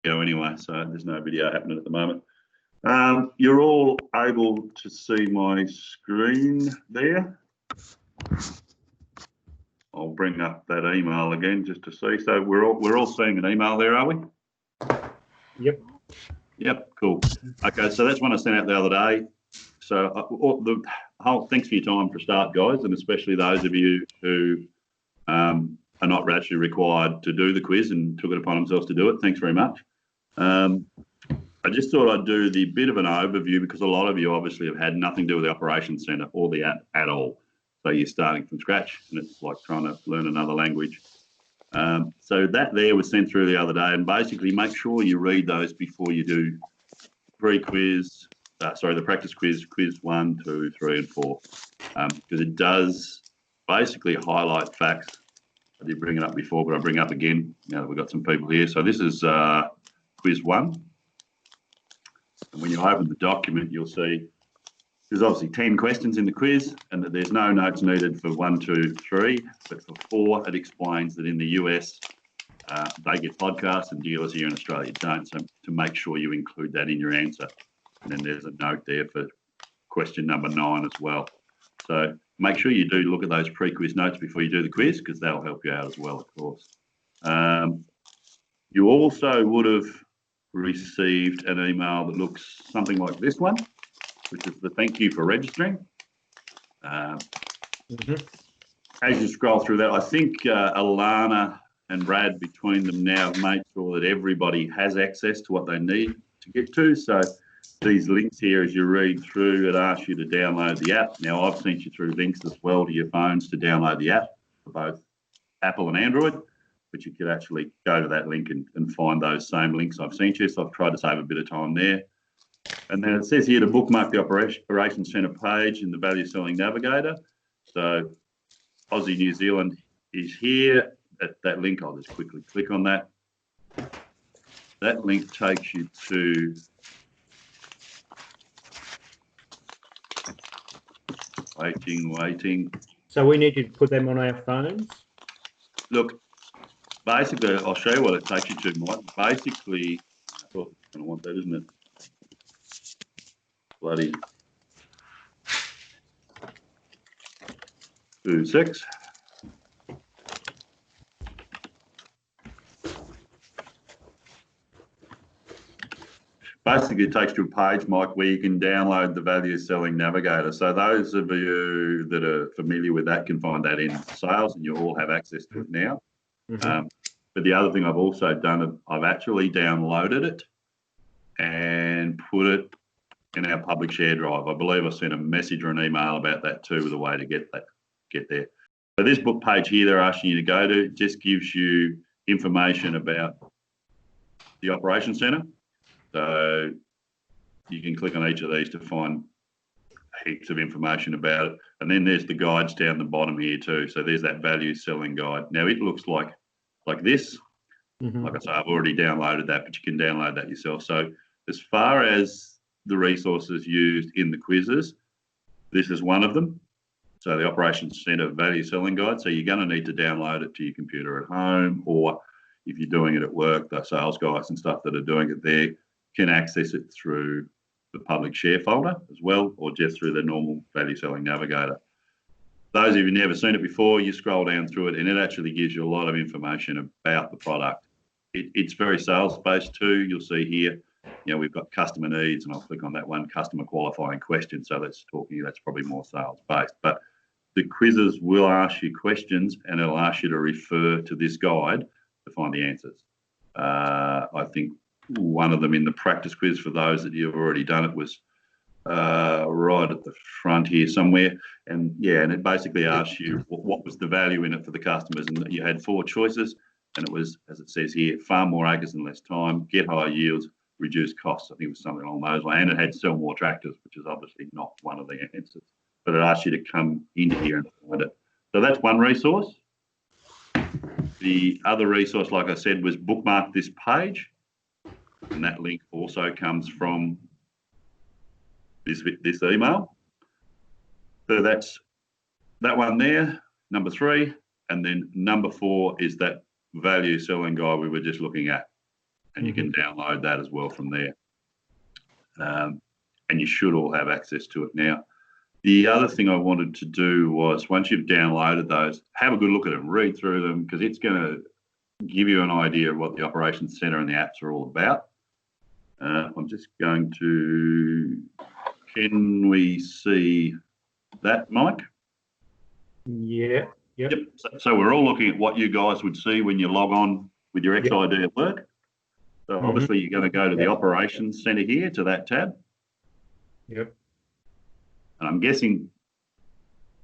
go anyway, so there's no video happening at the moment. You're all able to see my screen there. I'll bring up that email again just to see. So we're all seeing an email there, are we? Yep. Yep, cool. Okay, so that's one I sent out the other day. So the whole thanks for your time for a start, guys, and especially those of you who are not actually required to do the quiz and took it upon themselves to do it. Thanks very much. I just thought I'd do the bit of an overview because a lot of you obviously have had nothing to do with the operations centre or the app at all. So you're starting from scratch and it's like trying to learn another language. So that there was sent through the other day, and basically make sure you read those before you do pre-quiz, the practice quiz 1, 2, 3 and 4, because it does basically highlight facts. I did bring it up before, but I'll bring it up again now that we've got some people here. So this is quiz 1. And when you open the document, you'll see there's obviously 10 questions in the quiz and that there's no notes needed for 1, 2, 3, but for 4, it explains that in the US, they get podcasts and dealers here in Australia don't. So to make sure you include that in your answer. And then there's a note there for question number 9 as well. So make sure you do look at those pre-quiz notes before you do the quiz because that'll help you out as well, of course. You also would have received an email that looks something like this one, which is the thank you for registering. As you scroll through that, I think Alana and Brad between them now have made sure that everybody has access to what they need to get to. So these links here, as you read through, it asks you to download the app. Now, I've sent you through links as well to your phones to download the app for both Apple and Android, but you could actually go to that link and find those same links I've sent you. So I've tried to save a bit of time there. And then it says here to bookmark the Operations Centre page in the Value Selling Navigator. So Aussie New Zealand is here. That link, I'll just quickly click on that. That link takes you to waiting. So we need to put them on our phones? Look, basically, I'll show you what it takes you to, Mike. Basically, I thought it's going to want that, isn't it? Bloody 2.6. Basically, it takes you to a page, Mike, where you can download the Value Selling Navigator. So those of you that are familiar with that can find that in sales, and you all have access to it now. But the other thing I've also done, I've actually downloaded it and put it in our public share drive. I believe I sent a message or an email about that too, with a way to get there. So this book page here they're asking you to go to just gives you information about the Operations Centre. So you can click on each of these to find heaps of information about it. And then there's the guides down the bottom here too. So there's that value selling guide. Now it looks like this. Like I say, I've already downloaded that, but you can download that yourself. So as far as the resources used in the quizzes, this is one of them. So the Operations Centre Value Selling Guide. So you're going to need to download it to your computer at home, or if you're doing it at work, the sales guys and stuff that are doing it there can access it through the public share folder as well, or just through the normal Value Selling Navigator. Those of you who've never seen it before, you scroll down through it and it actually gives you a lot of information about the product. It's very sales-based too. You'll see here, we've got customer needs, and I'll click on that one, customer qualifying question. So that's probably more sales-based. But the quizzes will ask you questions and it'll ask you to refer to this guide to find the answers. I think one of them in the practice quiz, for those that you've already done it, was right at the front here somewhere. And it basically asks you what was the value in it for the customers. And you had 4 choices. And it was, as it says here, farm more acres in less time, get higher yields, reduce costs. I think it was something along those lines. And it had sell more tractors, which is obviously not one of the answers. But it asks you to come into here and find it. So that's one resource. The other resource, like I said, was bookmark this page. And that link also comes from this email. So that's that one there, number 3. And then number 4 is that value selling guide we were just looking at. and you can download that as well from there. And you should all have access to it now. The other thing I wanted to do was, once you've downloaded those, have a good look at them, read through them, because it's going to give you an idea of what the Operations Centre and the apps are all about. I'm just going to, can we see that, Mike? Yeah. Yep. So we're all looking at what you guys would see when you log on with your XID at work. So obviously you're going to go to the Operations Centre here, to that tab. Yep. And I'm guessing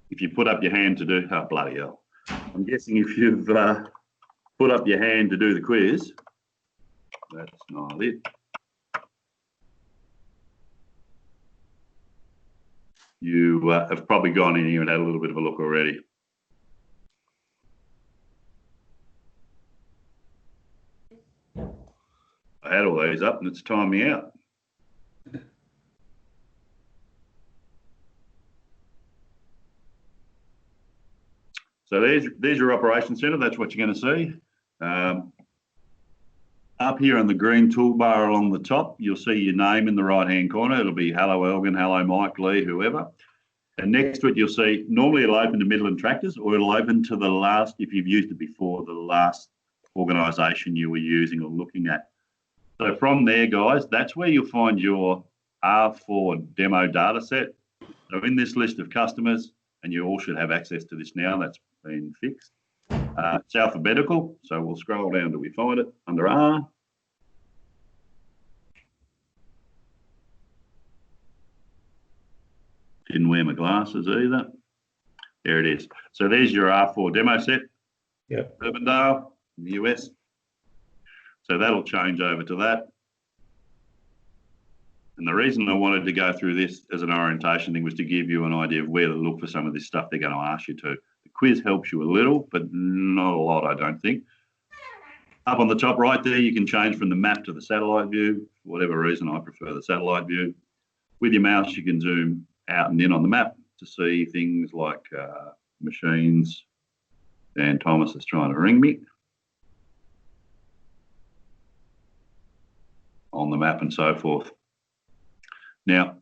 if you put up your hand to do, oh, bloody hell. I'm guessing if you've put up your hand to do the quiz, that's not it. You have probably gone in here and had a little bit of a look already. I had all these up and it's timed me out. So there's your Operations Centre. That's what you're going to see. Up here in the green toolbar along the top, you'll see your name in the right-hand corner. It'll be hello Elgin, hello Mike, Lee, whoever. And next to it, you'll see, normally it'll open to Midland Tractors, or it'll open to the last, if you've used it before, the last organisation you were using or looking at. So from there, guys, that's where you'll find your R4 demo data set. So in this list of customers, and you all should have access to this now, that's been fixed. It's alphabetical, so we'll scroll down till we find it under R. Didn't wear my glasses either. There it is. So there's your R4 demo set. Yep. Urbandale in the US. So that'll change over to that. And the reason I wanted to go through this as an orientation thing was to give you an idea of where to look for some of this stuff they're going to ask you to. The quiz helps you a little, but not a lot, I don't think. Up on the top right there, you can change from the map to the satellite view. For whatever reason, I prefer the satellite view. With your mouse, you can zoom out and in on the map to see things like machines. Dan Thomas is trying to ring me on the map and so forth. Now,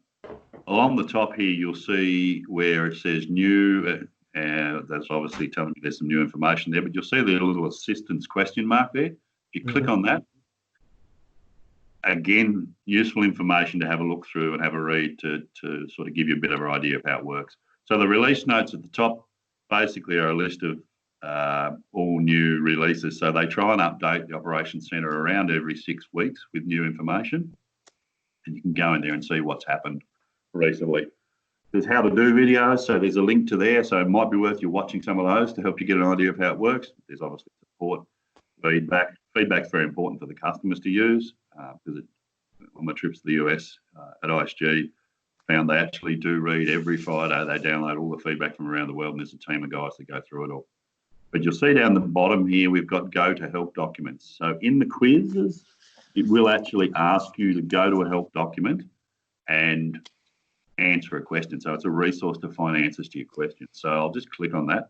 along the top here, you'll see where it says new, that's obviously telling you there's some new information there, but you'll see the little assistance question mark there. If you click on that, again, useful information to have a look through and have a read to sort of give you a bit of an idea of how it works. So the release notes at the top basically are a list of all new releases. So they try and update the Operations Centre around every 6 weeks with new information. And you can go in there and see what's happened recently. There's how to do videos, so there's a link to there, so it might be worth you watching some of those to help you get an idea of how it works. There's obviously support, feedback. Feedback's very important for the customers to use because on my trips to the US at ISG, found they actually do read every Friday. They download all the feedback from around the world, and there's a team of guys that go through it all. But you'll see down the bottom here, we've got go to help documents. So in the quizzes, it will actually ask you to go to a help document and answer a question. So it's a resource to find answers to your questions. So I'll just click on that.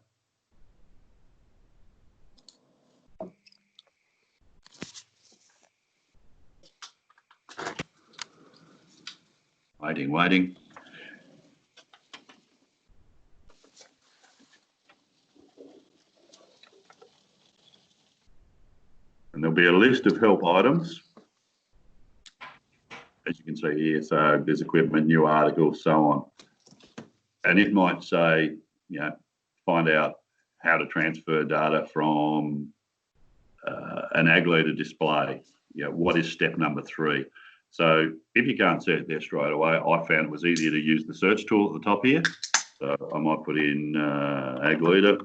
Waiting. And there'll be a list of help items, as you can see here. So there's equipment, new articles, so on. And it might say, you know, find out how to transfer data from an ag leader display. You know, what is step number 3? So if you can't see it there straight away, I found it was easier to use the search tool at the top here. So I might put in ag leader.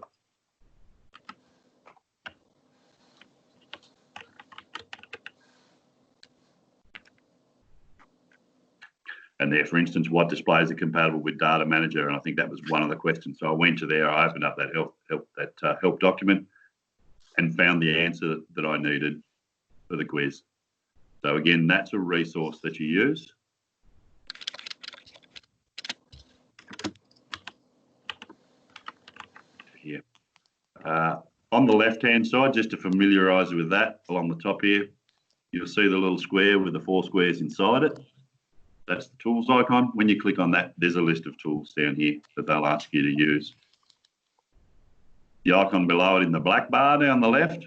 And there, for instance, what displays are compatible with Data Manager? And I think that was one of the questions. So I went to there, I opened up that help document and found the answer that I needed for the quiz. So again, that's a resource that you use. Here. On the left-hand side, just to familiarise you with that, along the top here, you'll see the little square with the 4 squares inside it. That's the tools icon. When you click on that, there's a list of tools down here that they'll ask you to use. The icon below it in the black bar down the left,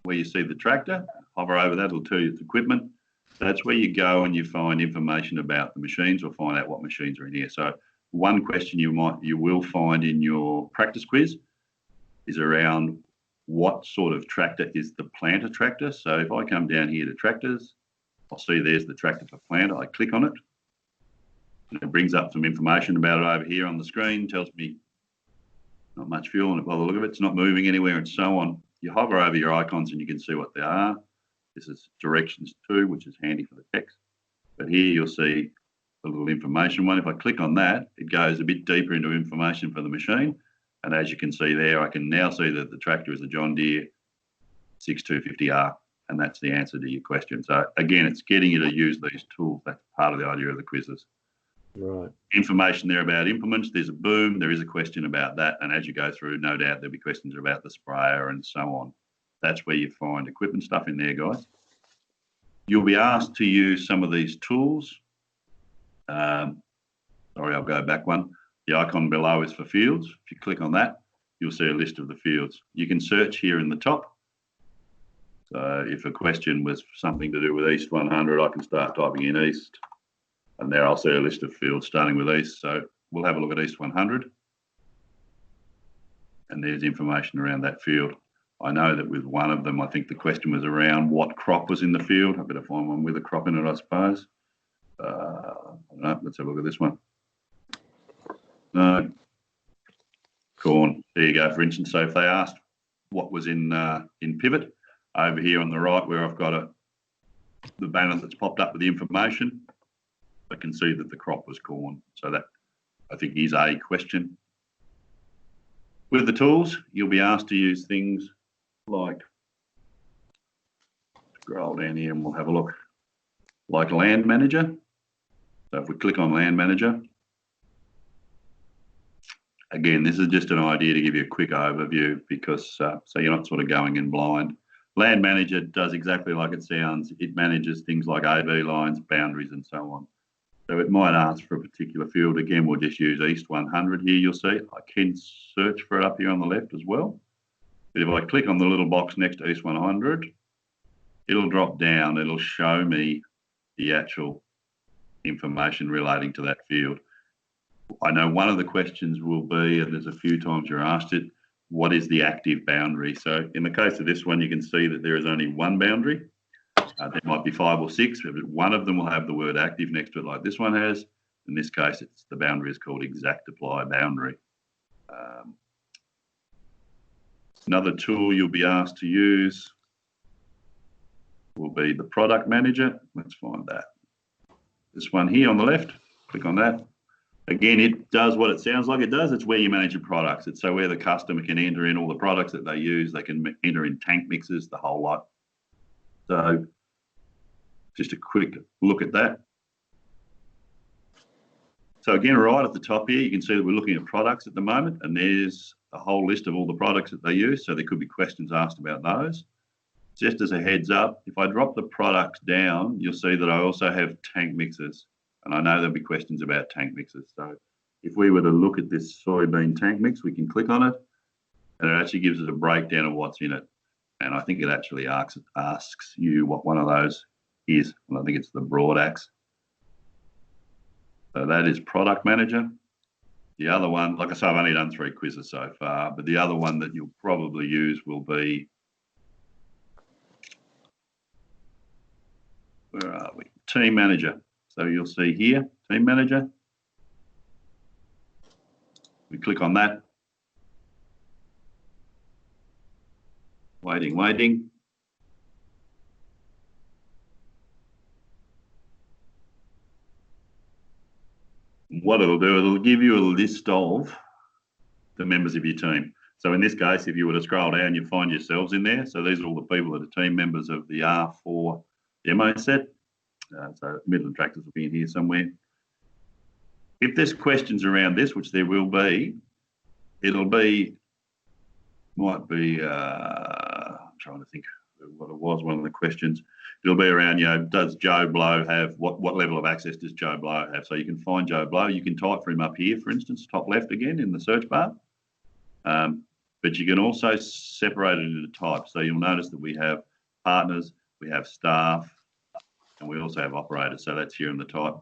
where you see the tractor, hover over that, it'll tell you the equipment. That's where you go and you find information about the machines or find out what machines are in here. So one question you will find in your practice quiz is around what sort of tractor is the planter tractor. So if I come down here to tractors, I'll see there's the tractor for planter. I click on it and it brings up some information about it over here on the screen, tells me not much fuel in it by the look of it, it's not moving anywhere and so on. You hover over your icons and you can see what they are. This is directions 2, which is handy for the text. But here you'll see the little information one. If I click on that, it goes a bit deeper into information for the machine. And as you can see there, I can now see that the tractor is a John Deere 6250R, and that's the answer to your question. So again, it's getting you to use these tools. That's part of the idea of the quizzes. Right. Information there about implements. There's a boom. There is a question about that. And as you go through, no doubt there'll be questions about the sprayer and so on. That's where you find equipment stuff in there, guys. You'll be asked to use some of these tools. Sorry, I'll go back one. The icon below is for fields. If you click on that, you'll see a list of the fields. You can search here in the top. So if a question was something to do with East 100, I can start typing in East. And there I'll see a list of fields starting with East. So we'll have a look at East 100. And there's information around that field. I know that with one of them, I think the question was around what crop was in the field. I better find one with a crop in it, I suppose. I don't know. Let's have a look at this one. No. Corn. There you go, for instance. So if they asked what was in pivot, over here on the right where I've got the banner that's popped up with the information, I can see that the crop was corn. So that, I think, is a question. With the tools, you'll be asked to use things like, scroll down here and we'll have a look, like Land Manager. So if we click on Land Manager, again, this is just an idea to give you a quick overview because so you're not sort of going in blind. Land Manager does exactly like it sounds. It manages things like AV lines, boundaries, and so on. So it might ask for a particular field. Again, we'll just use East 100 here, you'll see. I can search for it up here on the left as well. But if I click on the little box next to East 100, it'll drop down. It'll show me the actual information relating to that field. I know one of the questions will be, and there's a few times you're asked it, what is the active boundary? So in the case of this one, you can see that there is only one boundary. There might be 5 or 6, but one of them will have the word active next to it like this one has. In this case, the boundary is called exact apply boundary. Another tool you'll be asked to use will be the product manager. Let's find that. This one here on the left, click on that. Again, it does what it sounds like it does. It's where you manage your products. It's so where the customer can enter in all the products that they use. They can enter in tank mixes, the whole lot. So just a quick look at that. So again, right at the top here, you can see that we're looking at products at the moment, and there's a whole list of all the products that they use. So there could be questions asked about those. Just as a heads up, if I drop the products down, you'll see that I also have tank mixes. And I know there'll be questions about tank mixes. So if we were to look at this soybean tank mix, we can click on it and it actually gives us a breakdown of what's in it. And I think it actually asks you what one of those is. And I think it's the broad axe. So that is product manager. The other one, like I say, I've only done 3 quizzes so far, but the other one that you'll probably use will be, where are we? Team manager. So you'll see here, team manager. We click on that. Waiting. What it'll do, it'll give you a list of the members of your team. So in this case, if you were to scroll down, you find yourselves in there. So these are all the people that are team members of the R4 demo set. So Midland Tractors will be in here somewhere. If there's questions around this, which there will be, might be, I'm trying to think what it was, one of the questions. It'll be around, does Joe Blow have, what level of access does Joe Blow have? So you can find Joe Blow. You can type for him up here, for instance, top left again in the search bar. But you can also separate it into types. So you'll notice that we have partners, we have staff, and we also have operators. So that's here in the type.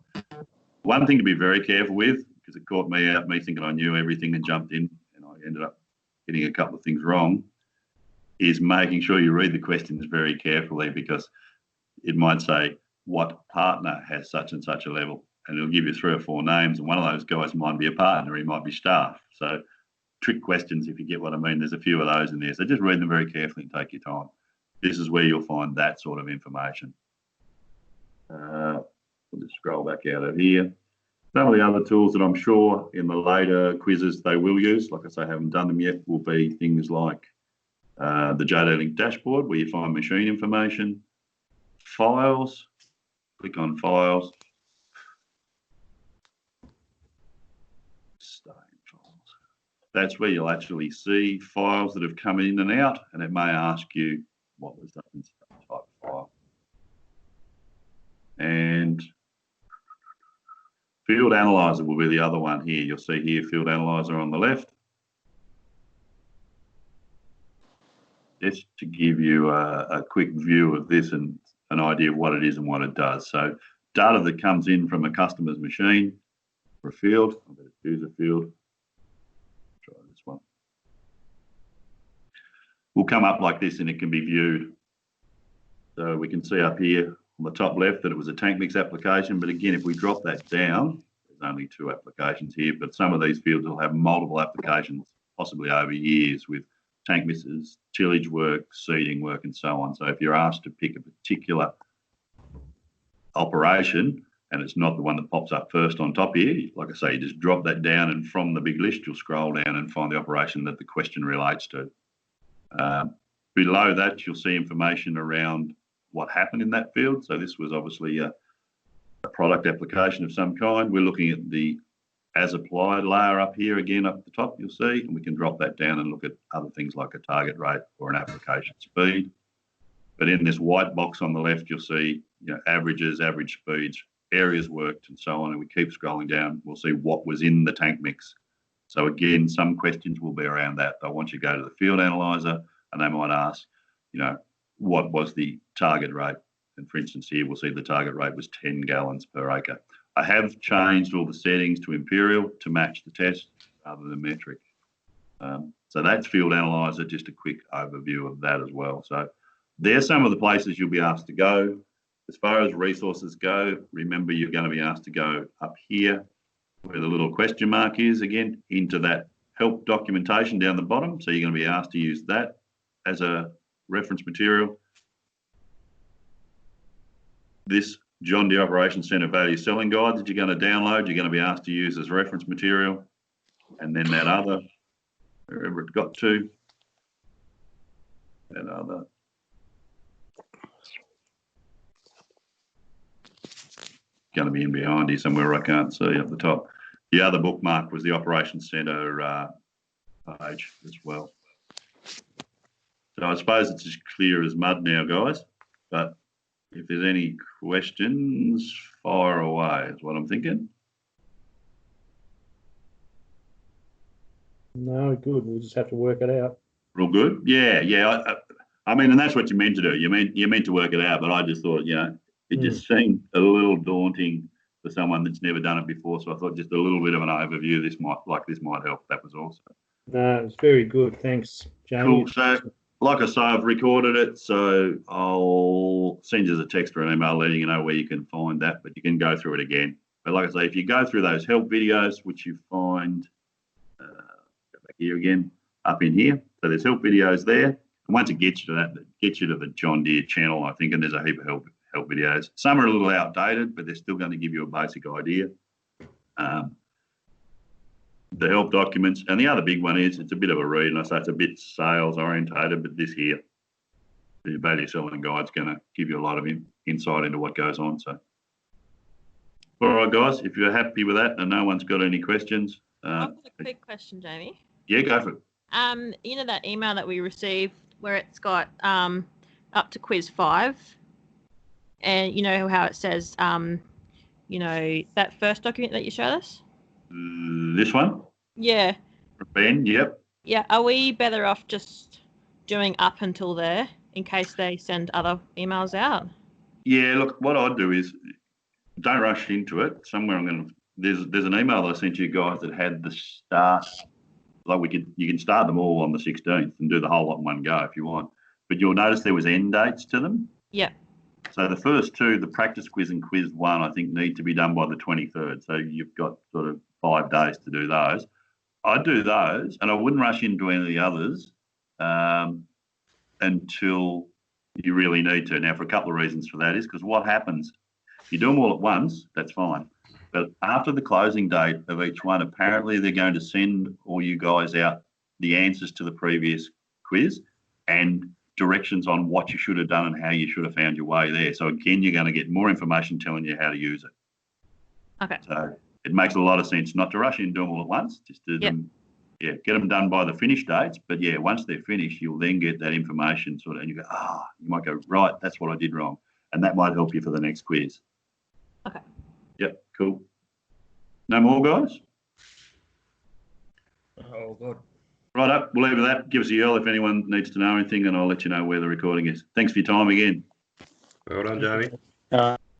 One thing to be very careful with, because it caught me out, me thinking I knew everything and jumped in, and I ended up getting a couple of things wrong, is making sure you read the questions very carefully, because it might say, what partner has such and such a level? And it'll give you 3 or 4 names, and one of those guys might be a partner, he might be staff. So trick questions, if you get what I mean. There's a few of those in there. So just read them very carefully and take your time. This is where you'll find that sort of information. We'll just scroll back out of here. Some of the other tools that I'm sure in the later quizzes they will use, like I say, I haven't done them yet, will be things like the JD Link dashboard, where you find machine information, files, click on files, stay in files. That's where you'll actually see files that have come in and out, and it may ask you what was that type of file. And Field Analyzer will be the other one here. You'll see here Field Analyzer on the left. Just to give you a quick view of this and an idea of what it is and what it does. So data that comes in from a customer's machine for a field. I'm going to choose a field. Try this one. Will come up like this, and it can be viewed. So we can see up here on the top left that it was a tank mix application. But again, if we drop that down, there's only 2 applications here, but some of these fields will have multiple applications, possibly over years, with tank mixes, tillage work, seeding work, and so on. So if you're asked to pick a particular operation and it's not the one that pops up first on top here, like I say, you just drop that down, and from the big list, you'll scroll down and find the operation that the question relates to. Below that, you'll see information around what happened in that field. So this was obviously a product application of some kind. We're looking at the as applied layer up here again up the top, you'll see, and we can drop that down and look at other things like a target rate or an application speed. But in this white box on the left, you'll see averages, average speeds, areas worked, and so on. And we keep scrolling down, we'll see what was in the tank mix. So again, some questions will be around that. They'll want you to go to the field analyzer, and they might ask, what was the target rate? And for instance, here we'll see the target rate was 10 gallons per acre. I have changed all the settings to imperial to match the test rather than metric. So that's field analyzer, just a quick overview of that as well. So there's some of the places you'll be asked to go. As far as resources go, remember you're going to be asked to go up here where the little question mark is, again, into that help documentation down the bottom. So you're going to be asked to use that as a reference material. This John Deere Operations Centre Value Selling Guide that you're going to download, you're going to be asked to use as reference material. And then that other, wherever it got to, that other. Going to be in behind here somewhere I can't see up the top. The other bookmark was the Operations Centre page as well. So I suppose it's as clear as mud now, guys, but if there's any questions, fire away is what I'm thinking. No, good. We'll just have to work it out. Real good. Yeah. I mean, and that's what you're meant to do. You're meant to work it out, but I just thought, it just seemed a little daunting for someone that's never done it before. So I thought just a little bit of an overview, this might help. That was awesome. No, it's very good. Thanks, Jamie. Cool. So, like I say, I've recorded it, so I'll send you a text or an email letting you know where you can find that, but you can go through it again. But like I say, if you go through those help videos, which you find, go back here again, up in here. So there's help videos there. And once it gets you to that, it gets you to the John Deere channel, I think, and there's a heap of help videos. Some are a little outdated, but they're still going to give you a basic idea. The help documents, and the other big one is it's a bit of a read, and I say it's a bit sales orientated, but this here, the value selling guide, is going to give you a lot of insight into what goes on. So, all right, guys, if you're happy with that and no one's got any questions, I've got a quick question, Jamie. Yeah, go for it. That email that we received where it's got up to quiz 5, and you know how it says, you know, that first document that you showed us? This one? Yeah. Ben, yep. Yeah, are we better off just doing up until there in case they send other emails out? Yeah, look, what I'd do is don't rush into it. Somewhere there's an email that I sent you guys that had the start. Like you can start them all on the 16th and do the whole lot in one go if you want. But you'll notice there was end dates to them. Yeah. So the first two, the practice quiz and quiz 1, I think need to be done by the 23rd. So you've got sort of 5 days to do those. I'd do those, and I wouldn't rush into any of the others until you really need to. Now, for a couple of reasons for that is because what happens, if you do them all at once, that's fine. But after the closing date of each one, apparently they're going to send all you guys out the answers to the previous quiz and directions on what you should have done and how you should have found your way there. So again, you're going to get more information telling you how to use it. Okay. So it makes a lot of sense not to rush in and do them all at once. Just do them, get them done by the finish dates. But yeah, once they're finished, you'll then get that information sort of, and you go, you might go, right, that's what I did wrong. And that might help you for the next quiz. Okay. Yep, cool. No more, guys? Oh, good. Right up, we'll leave it at that. Give us a yell if anyone needs to know anything, and I'll let you know where the recording is. Thanks for your time again. Well done, Jamie.